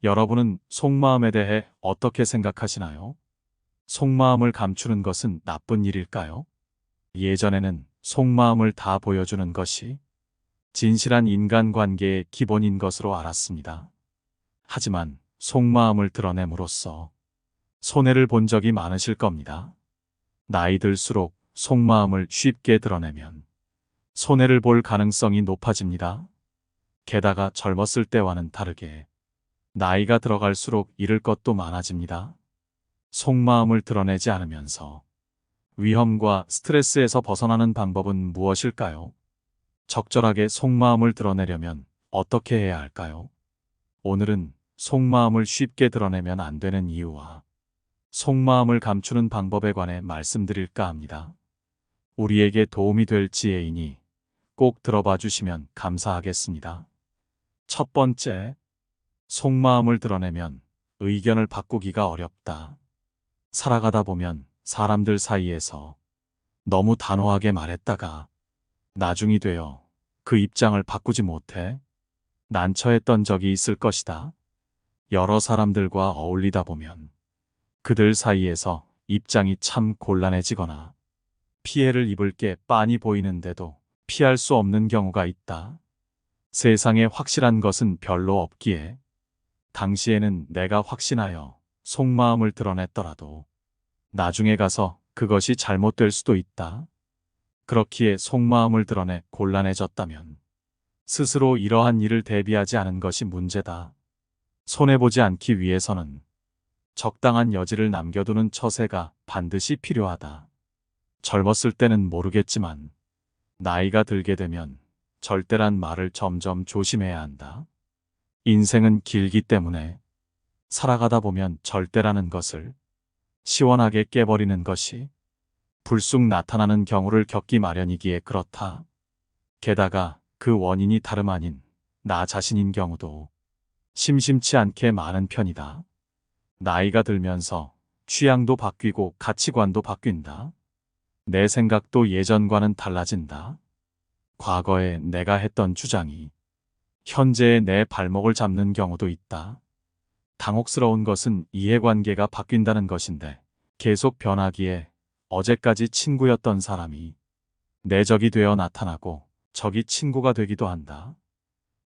여러분은 속마음에 대해 어떻게 생각하시나요? 속마음을 감추는 것은 나쁜 일일까요? 예전에는 속마음을 다 보여주는 것이 진실한 인간관계의 기본인 것으로 알았습니다. 하지만 속마음을 드러냄으로써 손해를 본 적이 많으실 겁니다. 나이 들수록 속마음을 쉽게 드러내면 손해를 볼 가능성이 높아집니다. 게다가 젊었을 때와는 다르게 나이가 들어갈수록 잃을 것도 많아집니다. 속마음을 드러내지 않으면서 위험과 스트레스에서 벗어나는 방법은 무엇일까요? 적절하게 속마음을 드러내려면 어떻게 해야 할까요? 오늘은 속마음을 쉽게 드러내면 안 되는 이유와 속마음을 감추는 방법에 관해 말씀드릴까 합니다. 우리에게 도움이 될 지혜이니 꼭 들어봐 주시면 감사하겠습니다. 첫 번째, 속마음을 드러내면 의견을 바꾸기가 어렵다. 살아가다 보면 사람들 사이에서 너무 단호하게 말했다가 나중이 되어 그 입장을 바꾸지 못해 난처했던 적이 있을 것이다. 여러 사람들과 어울리다 보면 그들 사이에서 입장이 참 곤란해지거나 피해를 입을 게 빤히 보이는데도 피할 수 없는 경우가 있다. 세상에 확실한 것은 별로 없기에 당시에는 내가 확신하여 속마음을 드러냈더라도 나중에 가서 그것이 잘못될 수도 있다. 그렇기에 속마음을 드러내 곤란해졌다면 스스로 이러한 일을 대비하지 않은 것이 문제다. 손해보지 않기 위해서는 적당한 여지를 남겨두는 처세가 반드시 필요하다. 젊었을 때는 모르겠지만 나이가 들게 되면 절대란 말을 점점 조심해야 한다. 인생은 길기 때문에 살아가다 보면 절대라는 것을 시원하게 깨버리는 것이 불쑥 나타나는 경우를 겪기 마련이기에 그렇다. 게다가 그 원인이 다름 아닌 나 자신인 경우도 심심치 않게 많은 편이다. 나이가 들면서 취향도 바뀌고 가치관도 바뀐다. 내 생각도 예전과는 달라진다. 과거에 내가 했던 주장이 현재의 내 발목을 잡는 경우도 있다. 당혹스러운 것은 이해관계가 바뀐다는 것인데 계속 변하기에 어제까지 친구였던 사람이 내 적이 되어 나타나고 적이 친구가 되기도 한다.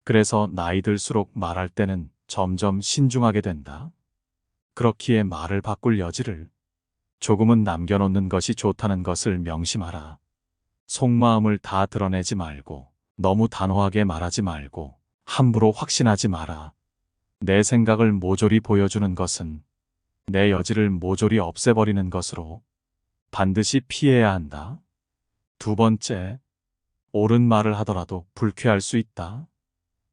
그래서 나이 들수록 말할 때는 점점 신중하게 된다. 그렇기에 말을 바꿀 여지를 조금은 남겨놓는 것이 좋다는 것을 명심하라. 속마음을 다 드러내지 말고 너무 단호하게 말하지 말고 함부로 확신하지 마라. 내 생각을 모조리 보여주는 것은 내 여지를 모조리 없애버리는 것으로 반드시 피해야 한다. 두 번째, 옳은 말을 하더라도 불쾌할 수 있다.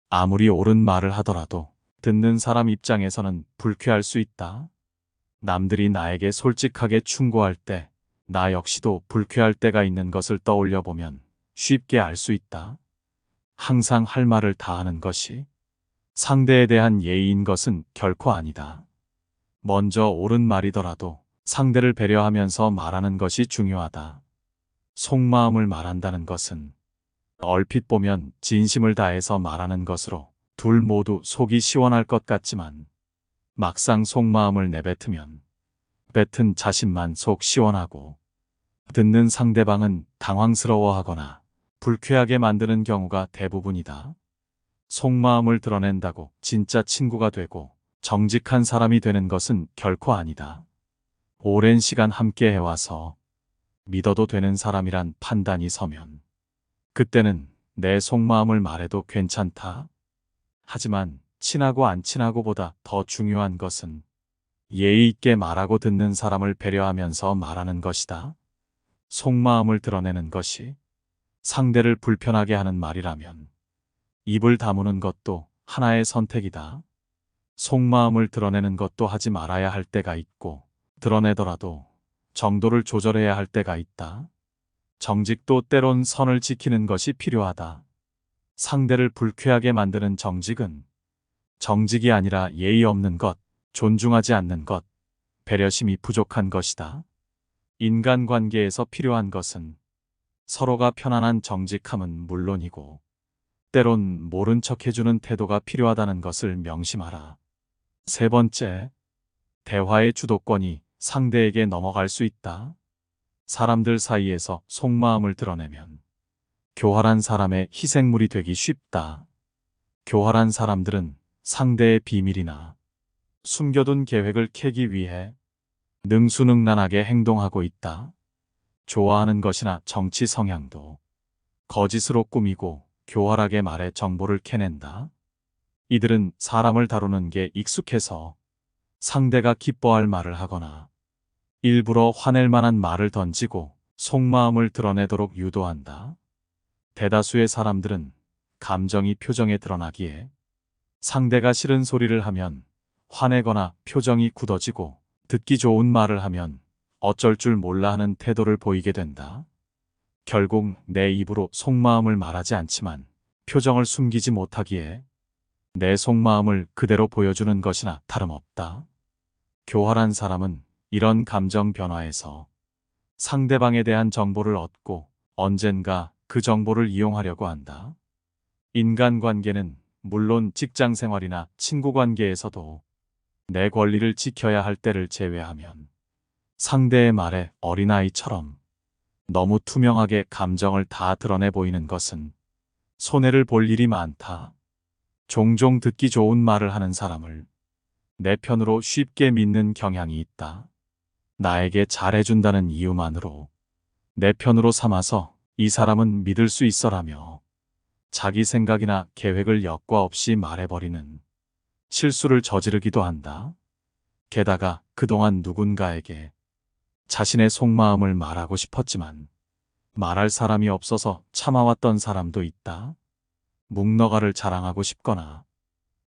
아무리 옳은 말을 하더라도 듣는 사람 입장에서는 불쾌할 수 있다. 남들이 나에게 솔직하게 충고할 때 나 역시도 불쾌할 때가 있는 것을 떠올려 보면 쉽게 알 수 있다. 항상 할 말을 다 하는 것이 상대에 대한 예의인 것은 결코 아니다. 먼저 옳은 말이더라도 상대를 배려하면서 말하는 것이 중요하다. 속마음을 말한다는 것은 얼핏 보면 진심을 다해서 말하는 것으로 둘 모두 속이 시원할 것 같지만 막상 속마음을 내뱉으면 뱉은 자신만 속 시원하고 듣는 상대방은 당황스러워하거나 불쾌하게 만드는 경우가 대부분이다. 속마음을 드러낸다고 진짜 친구가 되고 정직한 사람이 되는 것은 결코 아니다. 오랜 시간 함께 해와서 믿어도 되는 사람이란 판단이 서면 그때는 내 속마음을 말해도 괜찮다. 하지만 친하고 안 친하고보다 더 중요한 것은 예의 있게 말하고 듣는 사람을 배려하면서 말하는 것이다. 속마음을 드러내는 것이 상대를 불편하게 하는 말이라면 입을 다무는 것도 하나의 선택이다. 속마음을 드러내는 것도 하지 말아야 할 때가 있고 드러내더라도 정도를 조절해야 할 때가 있다. 정직도 때론 선을 지키는 것이 필요하다. 상대를 불쾌하게 만드는 정직은 정직이 아니라 예의 없는 것, 존중하지 않는 것, 배려심이 부족한 것이다. 인간관계에서 필요한 것은 서로가 편안한 정직함은 물론이고 때론 모른 척 해주는 태도가 필요하다는 것을 명심하라. 세 번째, 대화의 주도권이 상대에게 넘어갈 수 있다. 사람들 사이에서 속마음을 드러내면 교활한 사람의 희생물이 되기 쉽다. 교활한 사람들은 상대의 비밀이나 숨겨둔 계획을 캐기 위해 능수능란하게 행동하고 있다. 좋아하는 것이나 정치 성향도 거짓으로 꾸미고 교활하게 말해 정보를 캐낸다. 이들은 사람을 다루는 게 익숙해서 상대가 기뻐할 말을 하거나 일부러 화낼 만한 말을 던지고 속마음을 드러내도록 유도한다. 대다수의 사람들은 감정이 표정에 드러나기에 상대가 싫은 소리를 하면 화내거나 표정이 굳어지고 듣기 좋은 말을 하면 어쩔 줄 몰라 하는 태도를 보이게 된다. 결국 내 입으로 속마음을 말하지 않지만 표정을 숨기지 못하기에 내 속마음을 그대로 보여주는 것이나 다름없다. 교활한 사람은 이런 감정 변화에서 상대방에 대한 정보를 얻고 언젠가 그 정보를 이용하려고 한다. 인간관계는 물론 직장 생활이나 친구 관계에서도 내 권리를 지켜야 할 때를 제외하면 상대의 말에 어린아이처럼 너무 투명하게 감정을 다 드러내 보이는 것은 손해를 볼 일이 많다. 종종 듣기 좋은 말을 하는 사람을 내 편으로 쉽게 믿는 경향이 있다. 나에게 잘해준다는 이유만으로 내 편으로 삼아서 이 사람은 믿을 수 있어라며 자기 생각이나 계획을 여과 없이 말해버리는 실수를 저지르기도 한다. 게다가 그동안 누군가에게 자신의 속마음을 말하고 싶었지만 말할 사람이 없어서 참아왔던 사람도 있다. 묵너가를 자랑하고 싶거나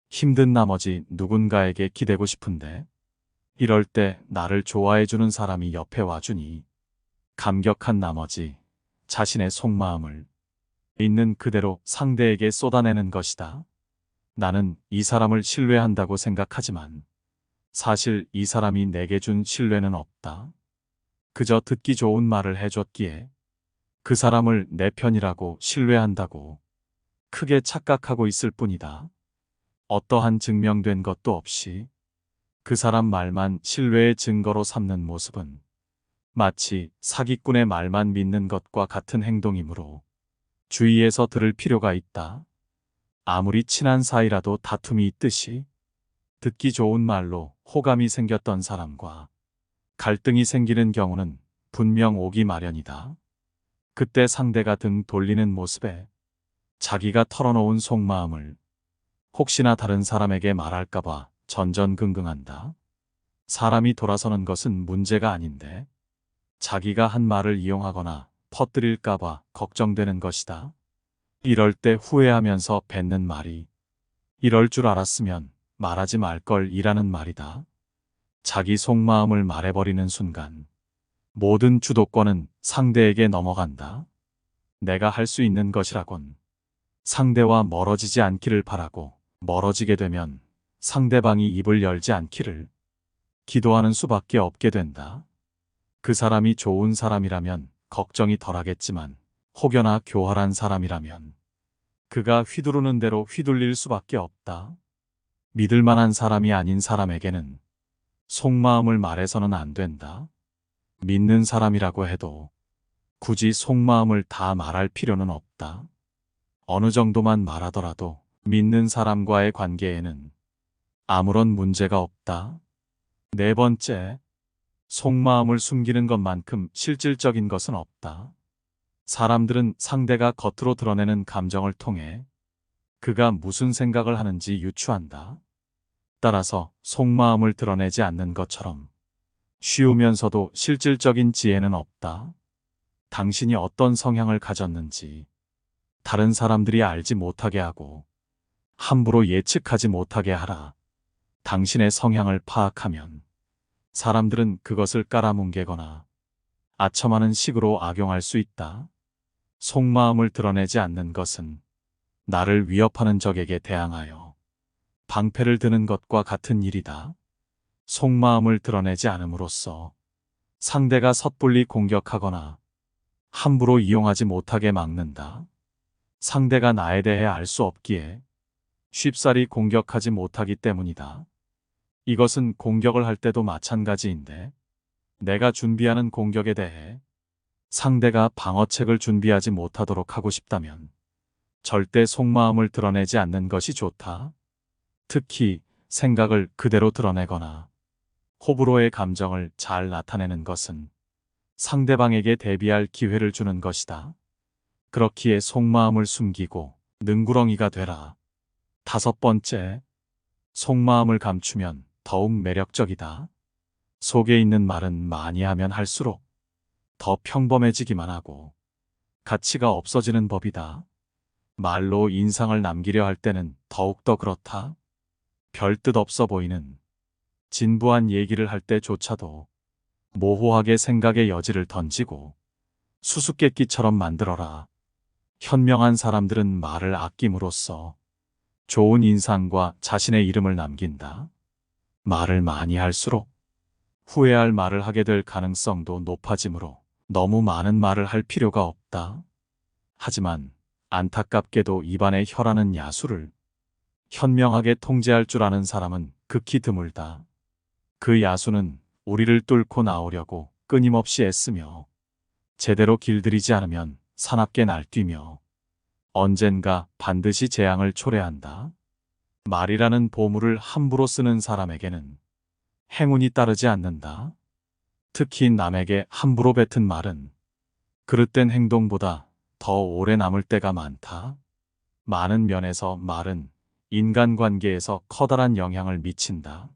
힘든 나머지 누군가에게 기대고 싶은데 이럴 때 나를 좋아해주는 사람이 옆에 와주니 감격한 나머지 자신의 속마음을 있는 그대로 상대에게 쏟아내는 것이다. 나는 이 사람을 신뢰한다고 생각하지만 사실 이 사람이 내게 준 신뢰는 없다. 그저 듣기 좋은 말을 해줬기에 그 사람을 내 편이라고 신뢰한다고 크게 착각하고 있을 뿐이다. 어떠한 증명된 것도 없이 그 사람 말만 신뢰의 증거로 삼는 모습은 마치 사기꾼의 말만 믿는 것과 같은 행동이므로 주의해서 들을 필요가 있다. 아무리 친한 사이라도 다툼이 있듯이 듣기 좋은 말로 호감이 생겼던 사람과 갈등이 생기는 경우는 분명 오기 마련이다. 그때 상대가 등 돌리는 모습에 자기가 털어놓은 속마음을 혹시나 다른 사람에게 말할까봐 전전긍긍한다. 사람이 돌아서는 것은 문제가 아닌데 자기가 한 말을 이용하거나 퍼뜨릴까봐 걱정되는 것이다. 이럴 때 후회하면서 뱉는 말이 이럴 줄 알았으면 말하지 말걸 이라는 말이다. 자기 속마음을 말해버리는 순간 모든 주도권은 상대에게 넘어간다. 내가 할 수 있는 것이라곤 상대와 멀어지지 않기를 바라고 멀어지게 되면 상대방이 입을 열지 않기를 기도하는 수밖에 없게 된다. 그 사람이 좋은 사람이라면 걱정이 덜하겠지만 혹여나 교활한 사람이라면 그가 휘두르는 대로 휘둘릴 수밖에 없다. 믿을 만한 사람이 아닌 사람에게는 속마음을 말해서는 안 된다. 믿는 사람이라고 해도 굳이 속마음을 다 말할 필요는 없다. 어느 정도만 말하더라도 믿는 사람과의 관계에는 아무런 문제가 없다. 네 번째, 속마음을 숨기는 것만큼 실질적인 것은 없다. 사람들은 상대가 겉으로 드러내는 감정을 통해 그가 무슨 생각을 하는지 유추한다. 따라서 속마음을 드러내지 않는 것처럼 쉬우면서도 실질적인 지혜는 없다. 당신이 어떤 성향을 가졌는지 다른 사람들이 알지 못하게 하고 함부로 예측하지 못하게 하라. 당신의 성향을 파악하면 사람들은 그것을 깔아뭉개거나 아첨하는 식으로 악용할 수 있다. 속마음을 드러내지 않는 것은 나를 위협하는 적에게 대항하여 방패를 드는 것과 같은 일이다. 속마음을 드러내지 않음으로써 상대가 섣불리 공격하거나 함부로 이용하지 못하게 막는다. 상대가 나에 대해 알 수 없기에 쉽사리 공격하지 못하기 때문이다. 이것은 공격을 할 때도 마찬가지인데, 내가 준비하는 공격에 대해 상대가 방어책을 준비하지 못하도록 하고 싶다면 절대 속마음을 드러내지 않는 것이 좋다. 특히 생각을 그대로 드러내거나 호불호의 감정을 잘 나타내는 것은 상대방에게 대비할 기회를 주는 것이다. 그렇기에 속마음을 숨기고 능구렁이가 되라. 5번째, 속마음을 감추면 더욱 매력적이다. 속에 있는 말은 많이 하면 할수록 더 평범해지기만 하고 가치가 없어지는 법이다. 말로 인상을 남기려 할 때는 더욱더 그렇다. 별 뜻 없어 보이는 진부한 얘기를 할 때조차도 모호하게 생각의 여지를 던지고 수수께끼처럼 만들어라. 현명한 사람들은 말을 아낌으로써 좋은 인상과 자신의 이름을 남긴다. 말을 많이 할수록 후회할 말을 하게 될 가능성도 높아지므로 너무 많은 말을 할 필요가 없다. 하지만 안타깝게도 입안에 혀라는 야수를 현명하게 통제할 줄 아는 사람은 극히 드물다. 그 야수는 우리를 뚫고 나오려고 끊임없이 애쓰며 제대로 길들이지 않으면 사납게 날뛰며 언젠가 반드시 재앙을 초래한다. 말이라는 보물을 함부로 쓰는 사람에게는 행운이 따르지 않는다. 특히 남에게 함부로 뱉은 말은 그릇된 행동보다 더 오래 남을 때가 많다. 많은 면에서 말은 인간관계에서 커다란 영향을 미친다.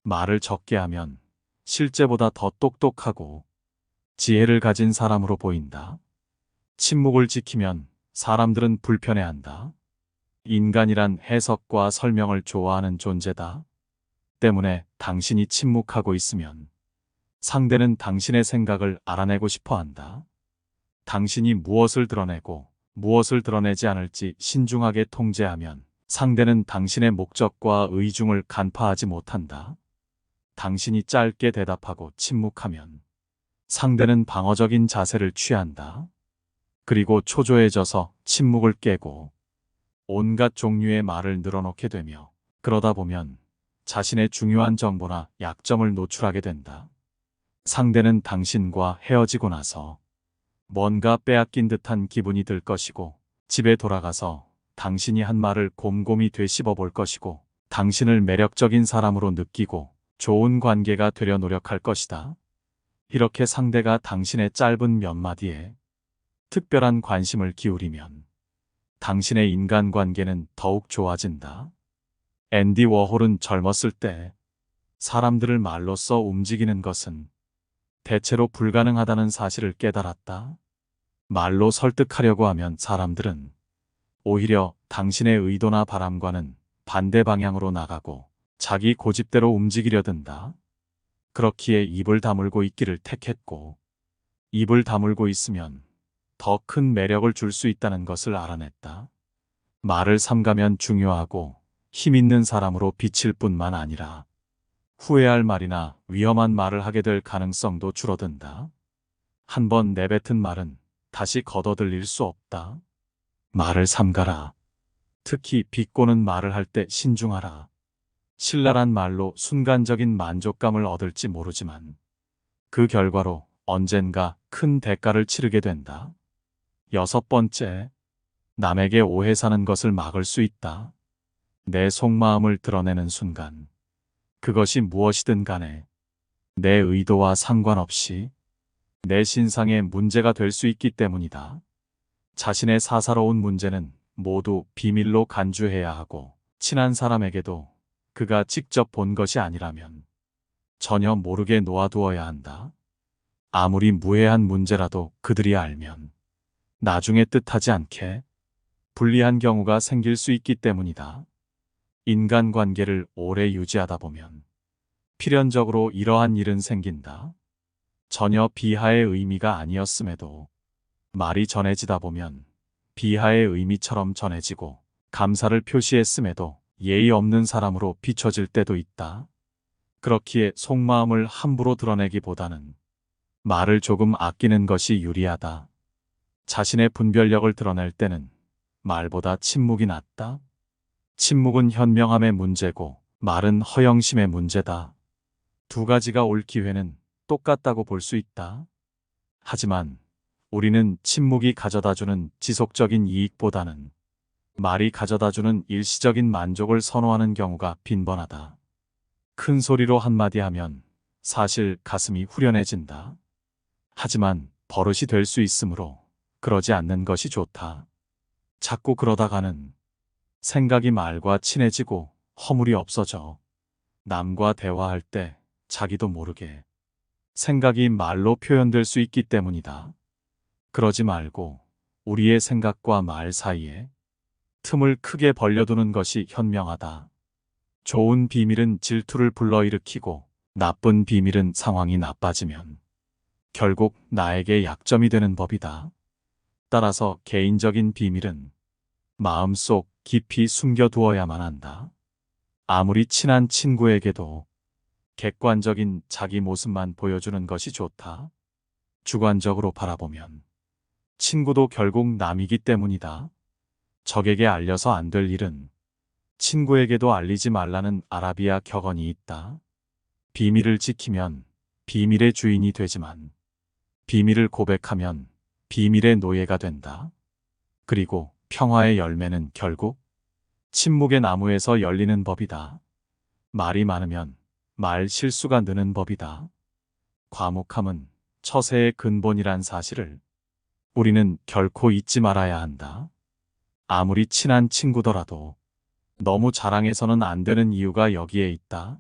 말을 적게 하면 실제보다 더 똑똑하고 지혜를 가진 사람으로 보인다. 침묵을 지키면 사람들은 불편해한다. 인간이란 해석과 설명을 좋아하는 존재다. 때문에 당신이 침묵하고 있으면 상대는 당신의 생각을 알아내고 싶어 한다. 당신이 무엇을 드러내고 무엇을 드러내지 않을지 신중하게 통제하면 상대는 당신의 목적과 의중을 간파하지 못한다. 당신이 짧게 대답하고 침묵하면 상대는 방어적인 자세를 취한다. 그리고 초조해져서 침묵을 깨고 온갖 종류의 말을 늘어놓게 되며 그러다 보면 자신의 중요한 정보나 약점을 노출하게 된다. 상대는 당신과 헤어지고 나서 뭔가 빼앗긴 듯한 기분이 들 것이고 집에 돌아가서 당신이 한 말을 곰곰이 되씹어 볼 것이고 당신을 매력적인 사람으로 느끼고 좋은 관계가 되려 노력할 것이다. 이렇게 상대가 당신의 짧은 몇 마디에 특별한 관심을 기울이면 당신의 인간관계는 더욱 좋아진다. 앤디 워홀은 젊었을 때 사람들을 말로써 움직이는 것은 대체로 불가능하다는 사실을 깨달았다. 말로 설득하려고 하면 사람들은 오히려 당신의 의도나 바람과는 반대 방향으로 나가고 자기 고집대로 움직이려 든다. 그렇기에 입을 다물고 있기를 택했고 입을 다물고 있으면 더 큰 매력을 줄 수 있다는 것을 알아냈다. 말을 삼가면 중요하고 힘 있는 사람으로 비칠 뿐만 아니라 후회할 말이나 위험한 말을 하게 될 가능성도 줄어든다. 한번 내뱉은 말은 다시 걷어들일 수 없다. 말을 삼가라. 특히 비꼬는 말을 할 때 신중하라. 신랄한 말로 순간적인 만족감을 얻을지 모르지만 그 결과로 언젠가 큰 대가를 치르게 된다. 6번째, 남에게 오해 사는 것을 막을 수 있다. 내 속마음을 드러내는 순간 그것이 무엇이든 간에 내 의도와 상관없이 내 신상에 문제가 될 수 있기 때문이다. 자신의 사사로운 문제는 모두 비밀로 간주해야 하고 친한 사람에게도 그가 직접 본 것이 아니라면 전혀 모르게 놓아두어야 한다. 아무리 무해한 문제라도 그들이 알면 나중에 뜻하지 않게 불리한 경우가 생길 수 있기 때문이다. 인간관계를 오래 유지하다 보면 필연적으로 이러한 일은 생긴다. 전혀 비하의 의미가 아니었음에도 말이 전해지다 보면 비하의 의미처럼 전해지고 감사를 표시했음에도 예의 없는 사람으로 비춰질 때도 있다. 그렇기에 속마음을 함부로 드러내기보다는 말을 조금 아끼는 것이 유리하다. 자신의 분별력을 드러낼 때는 말보다 침묵이 낫다. 침묵은 현명함의 문제고 말은 허영심의 문제다. 두 가지가 올 기회는 똑같다고 볼 수 있다. 하지만 우리는 침묵이 가져다주는 지속적인 이익보다는 말이 가져다주는 일시적인 만족을 선호하는 경우가 빈번하다. 큰 소리로 한마디 하면 사실 가슴이 후련해진다. 하지만 버릇이 될 수 있으므로 그러지 않는 것이 좋다. 자꾸 그러다가는 생각이 말과 친해지고 허물이 없어져. 남과 대화할 때 자기도 모르게 생각이 말로 표현될 수 있기 때문이다. 그러지 말고 우리의 생각과 말 사이에 틈을 크게 벌려두는 것이 현명하다. 좋은 비밀은 질투를 불러일으키고 나쁜 비밀은 상황이 나빠지면 결국 나에게 약점이 되는 법이다. 따라서 개인적인 비밀은 마음속 깊이 숨겨두어야만 한다. 아무리 친한 친구에게도 객관적인 자기 모습만 보여주는 것이 좋다. 주관적으로 바라보면 친구도 결국 남이기 때문이다. 적에게 알려서 안 될 일은 친구에게도 알리지 말라는 아라비아 격언이 있다. 비밀을 지키면 비밀의 주인이 되지만 비밀을 고백하면 비밀의 노예가 된다. 그리고 평화의 열매는 결국 침묵의 나무에서 열리는 법이다. 말이 많으면 말 실수가 느는 법이다. 과묵함은 처세의 근본이란 사실을 우리는 결코 잊지 말아야 한다. 아무리 친한 친구더라도 너무 자랑해서는 안 되는 이유가 여기에 있다.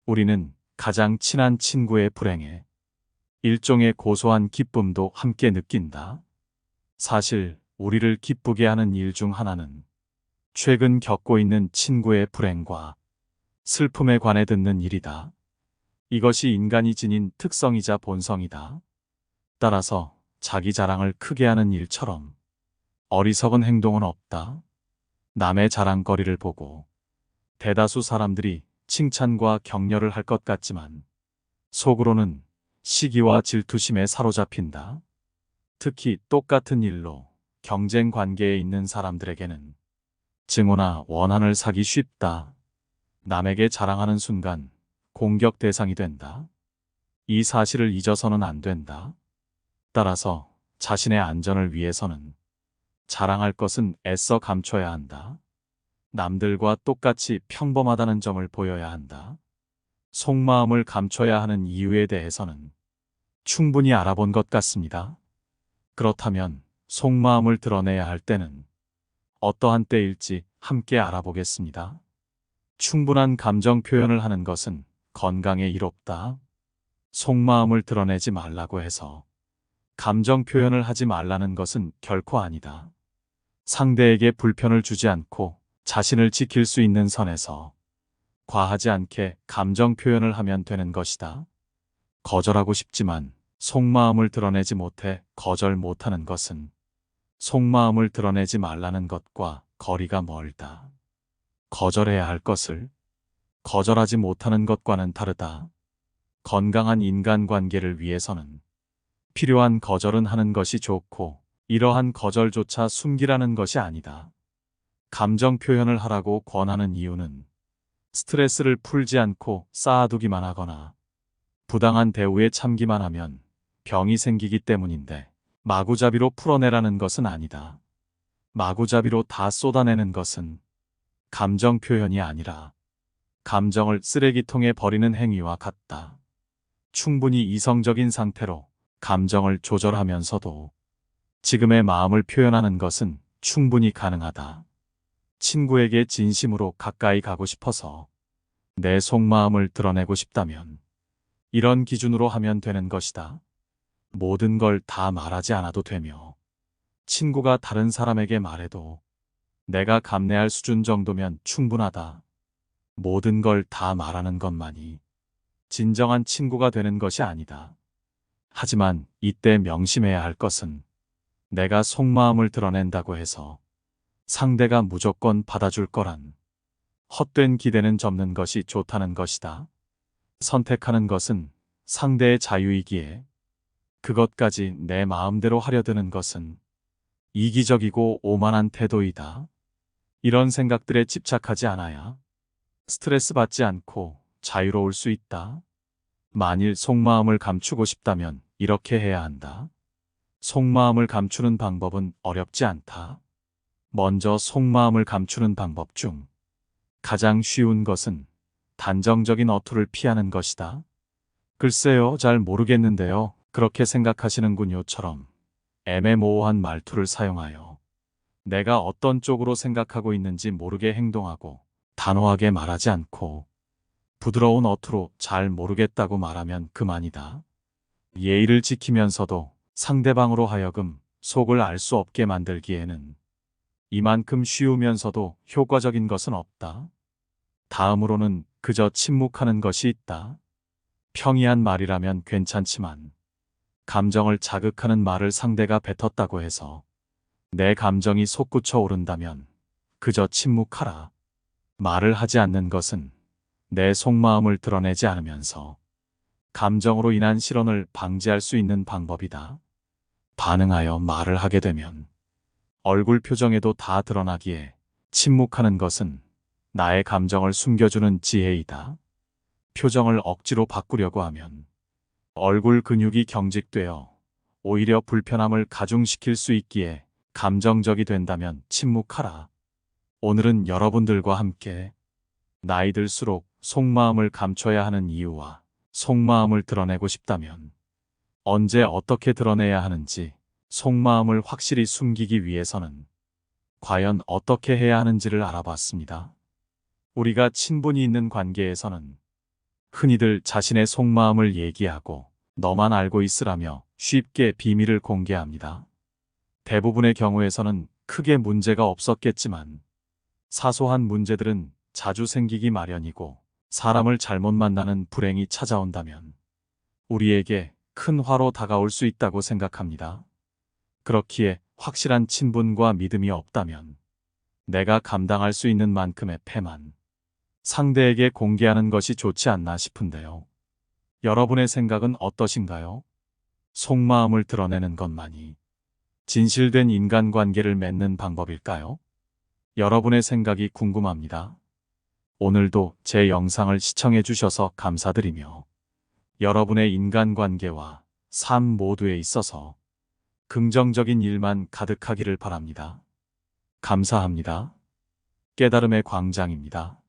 우리는 가장 친한 친구의 불행에 일종의 고소한 기쁨도 함께 느낀다. 사실 우리를 기쁘게 하는 일 중 하나는 최근 겪고 있는 친구의 불행과 슬픔에 관해 듣는 일이다. 이것이 인간이 지닌 특성이자 본성이다. 따라서 자기 자랑을 크게 하는 일처럼 어리석은 행동은 없다. 남의 자랑거리를 보고 대다수 사람들이 칭찬과 격려를 할 것 같지만 속으로는 시기와 질투심에 사로잡힌다. 특히 똑같은 일로 경쟁 관계에 있는 사람들에게는 증오나 원한을 사기 쉽다. 남에게 자랑하는 순간 공격 대상이 된다. 이 사실을 잊어서는 안 된다. 따라서 자신의 안전을 위해서는 자랑할 것은 애써 감춰야 한다. 남들과 똑같이 평범하다는 점을 보여야 한다. 속마음을 감춰야 하는 이유에 대해서는 충분히 알아본 것 같습니다. 그렇다면 속마음을 드러내야 할 때는 어떠한 때일지 함께 알아보겠습니다. 충분한 감정 표현을 하는 것은 건강에 이롭다. 속마음을 드러내지 말라고 해서 감정 표현을 하지 말라는 것은 결코 아니다. 상대에게 불편을 주지 않고 자신을 지킬 수 있는 선에서 과하지 않게 감정 표현을 하면 되는 것이다. 거절하고 싶지만 속마음을 드러내지 못해 거절 못하는 것은 속마음을 드러내지 말라는 것과 거리가 멀다. 거절해야 할 것을 거절하지 못하는 것과는 다르다. 건강한 인간관계를 위해서는 필요한 거절은 하는 것이 좋고 이러한 거절조차 숨기라는 것이 아니다. 감정 표현을 하라고 권하는 이유는 스트레스를 풀지 않고 쌓아두기만 하거나 부당한 대우에 참기만 하면 병이 생기기 때문인데 마구잡이로 풀어내라는 것은 아니다. 마구잡이로 다 쏟아내는 것은 감정 표현이 아니라 감정을 쓰레기통에 버리는 행위와 같다. 충분히 이성적인 상태로 감정을 조절하면서도 지금의 마음을 표현하는 것은 충분히 가능하다. 친구에게 진심으로 가까이 가고 싶어서 내 속마음을 드러내고 싶다면 이런 기준으로 하면 되는 것이다. 모든 걸 다 말하지 않아도 되며 친구가 다른 사람에게 말해도 내가 감내할 수준 정도면 충분하다. 모든 걸 다 말하는 것만이 진정한 친구가 되는 것이 아니다. 하지만 이때 명심해야 할 것은 내가 속마음을 드러낸다고 해서 상대가 무조건 받아줄 거란 헛된 기대는 접는 것이 좋다는 것이다. 선택하는 것은 상대의 자유이기에 그것까지 내 마음대로 하려 드는 것은 이기적이고 오만한 태도이다. 이런 생각들에 집착하지 않아야 스트레스 받지 않고 자유로울 수 있다. 만일 속마음을 감추고 싶다면 이렇게 해야 한다. 속마음을 감추는 방법은 어렵지 않다. 먼저 속마음을 감추는 방법 중 가장 쉬운 것은 단정적인 어투를 피하는 것이다. 글쎄요, 잘 모르겠는데요. 그렇게 생각하시는군요처럼 애매모호한 말투를 사용하여 내가 어떤 쪽으로 생각하고 있는지 모르게 행동하고 단호하게 말하지 않고 부드러운 어투로 잘 모르겠다고 말하면 그만이다. 예의를 지키면서도 상대방으로 하여금 속을 알 수 없게 만들기에는 이만큼 쉬우면서도 효과적인 것은 없다. 다음으로는 그저 침묵하는 것이 있다. 평이한 말이라면 괜찮지만 감정을 자극하는 말을 상대가 뱉었다고 해서 내 감정이 솟구쳐 오른다면 그저 침묵하라. 말을 하지 않는 것은 내 속마음을 드러내지 않으면서 감정으로 인한 실언을 방지할 수 있는 방법이다. 반응하여 말을 하게 되면 얼굴 표정에도 다 드러나기에 침묵하는 것은 나의 감정을 숨겨주는 지혜이다. 표정을 억지로 바꾸려고 하면 얼굴 근육이 경직되어 오히려 불편함을 가중시킬 수 있기에 감정적이 된다면 침묵하라. 오늘은 여러분들과 함께 나이 들수록 속마음을 감춰야 하는 이유와 속마음을 드러내고 싶다면 언제 어떻게 드러내야 하는지, 속마음을 확실히 숨기기 위해서는 과연 어떻게 해야 하는지를 알아봤습니다. 우리가 친분이 있는 관계에서는 흔히들 자신의 속마음을 얘기하고 너만 알고 있으라며 쉽게 비밀을 공개합니다. 대부분의 경우에서는 크게 문제가 없었겠지만 사소한 문제들은 자주 생기기 마련이고 사람을 잘못 만나는 불행이 찾아온다면 우리에게 큰 화로 다가올 수 있다고 생각합니다. 그렇기에 확실한 친분과 믿음이 없다면 내가 감당할 수 있는 만큼의 패만 상대에게 공개하는 것이 좋지 않나 싶은데요. 여러분의 생각은 어떠신가요? 속마음을 드러내는 것만이 진실된 인간관계를 맺는 방법일까요? 여러분의 생각이 궁금합니다. 오늘도 제 영상을 시청해 주셔서 감사드리며 여러분의 인간관계와 삶 모두에 있어서 긍정적인 일만 가득하기를 바랍니다. 감사합니다. 깨달음의 광장입니다.